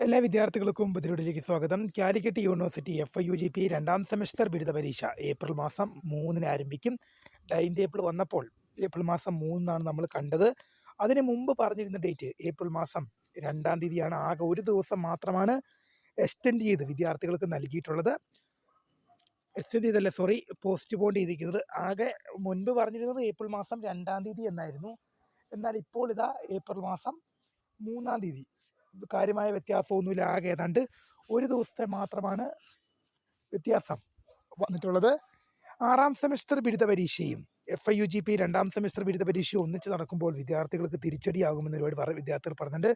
എല്ലാ വിദ്യാർത്ഥികൾക്കും പുതിയൊടിലേക്ക് സ്വാഗതം. കാലിക്കറ്റ് യൂണിവേഴ്സിറ്റി FIUGP രണ്ടാം സെമസ്റ്റർ ബിരുദ പരീക്ഷ ഏപ്രിൽ മാസം 3-ന് ആരംഭിക്കും. ടൈം ടേബിൾ വന്നപ്പോൾ ഏപ്രിൽ മാസം 3-നാണ് നമ്മൾ കണ്ടത്. അതിന് മുമ്പ് പറഞ്ഞിരുന്ന ഡേറ്റ് ഏപ്രിൽ മാസം 2-ാം തീയതിയാണ്. ആകെ ഒരു ദിവസം മാത്രമാണ് എക്സ്റ്റെൻഡ് ചെയ്ത് വിദ്യാർത്ഥികൾക്ക് നൽകിയിട്ടുള്ളത്. എക്സ്റ്റെൻഡ് ചെയ്തല്ല, സോറി, പോസ്റ്റ് പോൺ ചെയ്തിരിക്കുന്നത്. ആകെ മുൻപ് പറഞ്ഞിരുന്നത് ഏപ്രിൽ മാസം 2-ാം തീയതി എന്നായിരുന്നു. എന്നാൽ ഇപ്പോൾ ഇതാ ഏപ്രിൽ മാസം 3-ാം തീയതി. കാര്യമായ വ്യത്യാസമൊന്നുമില്ല. ആകെ ഏതാണ്ട് ഒരു ദിവസത്തെ മാത്രമാണ് വ്യത്യാസം വന്നിട്ടുള്ളത്. 6-ാം സെമസ്റ്റർ ബിരുദ പരീക്ഷയും FIUGP രണ്ടാം സെമസ്റ്റർ ബിരുദ പരീക്ഷയും ഒന്നിച്ച് നടക്കുമ്പോൾ വിദ്യാർത്ഥികൾക്ക് തിരിച്ചടിയാകുമെന്ന് ഒരുപാട് വിദ്യാർത്ഥികൾ പറയുന്നുണ്ട്.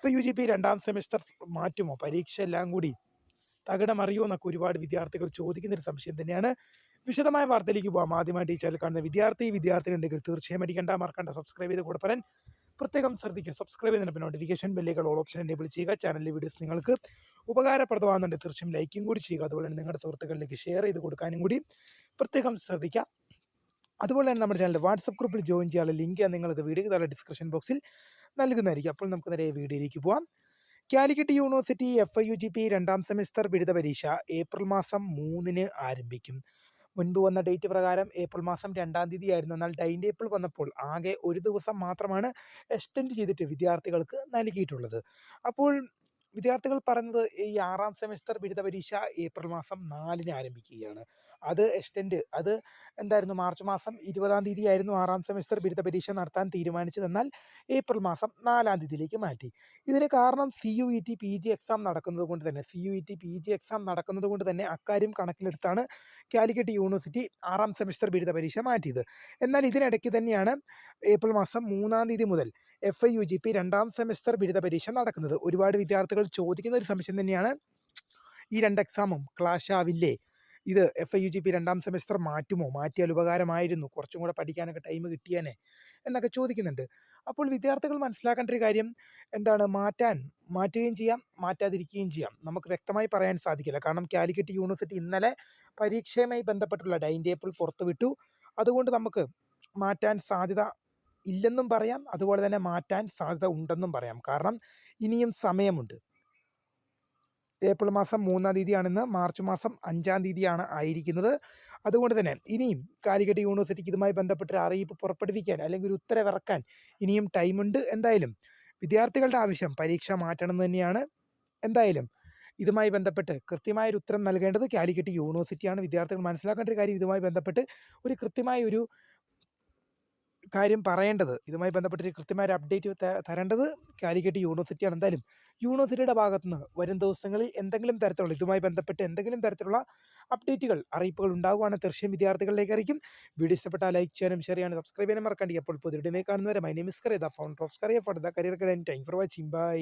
FIUGP രണ്ടാം സെമസ്റ്റർ മാറ്റുമോ, പരീക്ഷ എല്ലാം കൂടി തകിടമറിയോ എന്നൊക്കെ ഒരുപാട് വിദ്യാർത്ഥികൾ ചോദിക്കുന്നൊരു സംശയം തന്നെയാണ്. വിശദമായ വാർത്തയിലേക്ക് പോകാം. ആദ്യമായിട്ട് ഈ ചാനൽ കാണുന്ന വിദ്യാർത്ഥി ഉണ്ടെങ്കിൽ തീർച്ചയായും അടിക്കണ്ട, മറക്കണ്ട, സബ്സ്ക്രൈബ് ചെയ്ത് കൂടെ പറയാൻ പ്രത്യേകം ശ്രദ്ധിക്കുക. സബ്സ്ക്രൈബ് ചെയ്യുന്നതിന് നോട്ടിഫിക്കേഷൻ ബെല്ലുകൾ ഓൾ ഓപ്ഷൻ എനേബിൾ ചെയ്യുക. ചാനലിലെ വീഡിയോസ് നിങ്ങൾക്ക് ഉപകാരപ്രദമാകുന്നുണ്ട് തീർച്ചയായും ലൈക്കും കൂടി ചെയ്യുക. അതുപോലെ തന്നെ നിങ്ങളുടെ സുഹൃത്തുക്കളിലേക്ക് ഷെയർ ചെയ്ത് കൊടുക്കാനും കൂടി പ്രത്യേകം ശ്രദ്ധിക്കുക. അതുപോലെ തന്നെ നമ്മുടെ ചാനൽ വാട്സപ്പ് ഗ്രൂപ്പിൽ ജോയിൻ ചെയ്യാനുള്ള ലിങ്ക് നിങ്ങൾക്ക് വീഡിയോ താഴെ ഡിസ്ക്രിപ്ഷൻ ബോക്സിൽ നൽകുന്നതായിരിക്കും. അപ്പോൾ നമുക്ക് നേരെ വീഡിയോയിലേക്ക് പോകാം. കാലിക്കറ്റ് യൂണിവേഴ്സിറ്റി FIUGP രണ്ടാം സെമസ്റ്റർ ബിരുദ പരീക്ഷ ഏപ്രിൽ മാസം 3-ന് ആരംഭിക്കും. മുൻപ് വന്ന ഡേറ്റ് പ്രകാരം ഏപ്രിൽ മാസം 2-ാം തീയതി ആയിരുന്നു. എന്നാൽ ടൈം ടേബിൾ വന്നപ്പോൾ ആകെ ഒരു ദിവസം മാത്രമാണ് എക്സ്റ്റെൻഡ് ചെയ്തിട്ട് വിദ്യാർത്ഥികൾക്ക് നൽകിയിട്ടുള്ളത്. അപ്പോൾ വിദ്യാർത്ഥികൾ പറയുന്നത് ഈ 6-ാം സെമസ്റ്റർ ബിരുദ പരീക്ഷ ഏപ്രിൽ മാസം 4-ന് ആരംഭിക്കുകയാണ്. അത് എക്സ്റ്റെൻഡ് എന്തായിരുന്നു, മാർച്ച് മാസം 20-ാം തീയതി ആയിരുന്നു 6-ാം സെമസ്റ്റർ ബിരുദ പരീക്ഷ നടത്താൻ തീരുമാനിച്ചത്. എന്നാൽ ഏപ്രിൽ മാസം 4-ാം തീയതിയിലേക്ക് മാറ്റി. ഇതിന് കാരണം CUET PG എക്സാം നടക്കുന്നത് കൊണ്ട് തന്നെ അക്കാര്യം കണക്കിലെടുത്താണ് കാലിക്കറ്റ് യൂണിവേഴ്സിറ്റി 6-ാം സെമസ്റ്റർ ബിരുദ പരീക്ഷ മാറ്റിയത്. എന്നാൽ ഇതിനിടയ്ക്ക് തന്നെയാണ് ഏപ്രിൽ മാസം 3-ാം തീയതി മുതൽ FIUGP രണ്ടാം സെമസ്റ്റർ ബിരുദ പരീക്ഷ നടക്കുന്നത്. ഒരുപാട് വിദ്യാർത്ഥികൾ ചോദിക്കുന്ന ഒരു സംശയം തന്നെയാണ്, ഈ രണ്ട് എക്സാമും ക്ലാഷ് ആവില്ലേ? ഇത് FIUGP രണ്ടാം സെമസ്റ്റർ മാറ്റുമോ? മാറ്റിയാൽ ഉപകാരമായിരുന്നു, കുറച്ചും കൂടെ പഠിക്കാനൊക്കെ ടൈം കിട്ടിയേനെ എന്നൊക്കെ ചോദിക്കുന്നുണ്ട്. അപ്പോൾ വിദ്യാർത്ഥികൾ മനസ്സിലാക്കേണ്ട ഒരു കാര്യം എന്താണ്, മാറ്റുകയും ചെയ്യാം, മാറ്റാതിരിക്കുകയും ചെയ്യാം. നമുക്ക് വ്യക്തമായി പറയാൻ സാധിക്കില്ല. കാരണം കാലിക്കറ്റ് യൂണിവേഴ്സിറ്റി ഇന്നലെ പരീക്ഷയുമായി ബന്ധപ്പെട്ടുള്ള ടൈം ടേബിൾ പുറത്തുവിട്ടു. അതുകൊണ്ട് നമുക്ക് മാറ്റാൻ സാധ്യത ഇല്ലെന്നും പറയാം, അതുപോലെ തന്നെ മാറ്റാൻ സാധ്യത ഉണ്ടെന്നും പറയാം. കാരണം ഇനിയും സമയമുണ്ട്. ഏപ്രിൽ മാസം 3-ാം തീയതിയാണെന്ന് മാർച്ച് മാസം 5-ാം തീയതിയാണ് ആയിരിക്കുന്നത്. അതുകൊണ്ട് തന്നെ ഇനിയും കാലിക്കറ്റ് യൂണിവേഴ്സിറ്റിക്ക് ഇതുമായി ബന്ധപ്പെട്ടൊരു അറിയിപ്പ് പുറപ്പെടുവിക്കാൻ അല്ലെങ്കിൽ ഒരു ഉത്തരവിറക്കാൻ ഇനിയും ടൈമുണ്ട്. എന്തായാലും വിദ്യാർത്ഥികളുടെ ആവശ്യം പരീക്ഷ മാറ്റണം എന്ന് തന്നെയാണ്. എന്തായാലും ഇതുമായി ബന്ധപ്പെട്ട് കൃത്യമായൊരു ഉത്തരം നൽകേണ്ടത് കാലിക്കറ്റ് യൂണിവേഴ്സിറ്റിയാണ്. വിദ്യാർത്ഥികൾ മനസ്സിലാക്കേണ്ട ഒരു കാര്യം, ഇതുമായി ബന്ധപ്പെട്ട് ഒരു കൃത്യമായ കാര്യം പറയേണ്ടത്, ഇതുമായി ബന്ധപ്പെട്ട് കൃത്യമായ ഒരു അപ്ഡേറ്റ് തരേണ്ടത് കാലിക്കറ്റ് യൂണിവേഴ്സിറ്റിയാണ്. എന്തായാലും യൂണിവേഴ്സിറ്റിയുടെ ഭാഗത്തുനിന്ന് വരും ദിവസങ്ങളിൽ ഇതുമായി ബന്ധപ്പെട്ട് എന്തെങ്കിലും തരത്തിലുള്ള അപ്ഡേറ്റുകൾ, അറിയിപ്പുകൾ ഉണ്ടാകുകയാണെങ്കിൽ തീർച്ചയായും വിദ്യാർത്ഥികളിലേക്ക് അറിയിക്കും. വീഡിയോ ഇഷ്ടപ്പെട്ടാൽ ലൈക്ക് ചെയ്യാനും ഷെയർ ചെയ്യാനും സബ്സ്ക്രൈബ് ചെയ്യാനും മറക്കണ്ട. അപ്പോൾ പുതിയ കാണുന്നവരെ my name is Kariya, the founder of Kariya for the career guidance. Thank for watching. By.